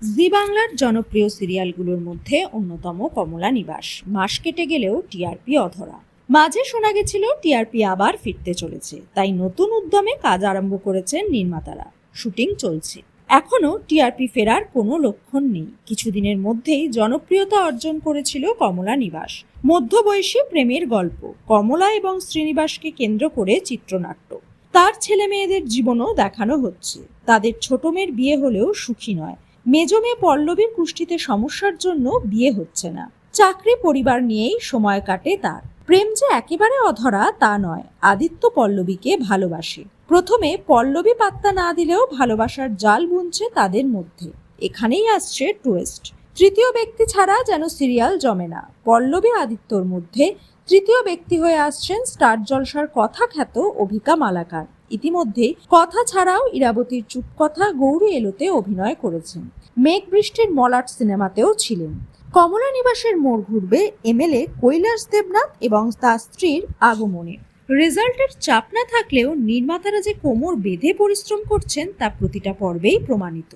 জি বাংলার জনপ্রিয় সিরিয়ালগুলোর মধ্যে অন্যতম কমলা নিবাস। মাস কেটে গেলেও টিআরপি অধরা। মাঝে শোনা গেছিল টিআরপি আবার ফিরতে চলেছে, তাই নতুন উদ্যমে কাজ আরম্ভ করেছেন নির্মাতারা। শুটিং চলছে। এখনো টিআরপি ফেরার কোনো লক্ষণ নেই। কিছুদিনের মধ্যেই জনপ্রিয়তা অর্জন করেছিল কমলা নিবাস। মধ্যবয়সী প্রেমের গল্প। কমলা এবং শ্রীনিবাসকে কেন্দ্র করে চিত্রনাট্য। তার ছেলে মেয়েদের জীবনও দেখানো হচ্ছে। তাদের ছোট মেয়ের বিয়ে হলেও সুখী নয়। মেজ মেয়ে পল্লবীর কুষ্ঠিতে সমস্যার জন্য বিয়ে হচ্ছে না। চাকরি পরিবার নিয়েই সময় কাটে তার। প্রেম যে একেবারে অধরা তা নয়। আদিত্য পল্লবীকে ভালোবাসে। প্রথমে পল্লবী পাত্তা না দিলেও ভালোবাসার জাল বুনছে তাদের মধ্যে। এখানেই আসছে টুইস্ট। তৃতীয় ব্যক্তি ছাড়া যেন সিরিয়াল জমে না। পল্লবী আদিত্যর মধ্যে তৃতীয় ব্যক্তি হয়ে আসছেন স্টার জলসার কথা খ্যাত অভিকা মালাকার। ইতিমধ্যে কথা ছাড়াও ইরাবতীর চুপকথা, গৌরী এলোতে অভিনয় করেছেন। মেঘ বৃষ্টির মলাট সিনেমাতেও ছিলেন। কমলা নিবাসের মোড় ঘুরবে এমএলএ কৈলাস দেবনাথ এবং তার স্ত্রীর আগমনে। রেজাল্টের চাপ না থাকলেও নির্মাতারা যে কোমর বেঁধে পরিশ্রম করছেন তা প্রতিটা পর্বেই প্রমাণিত।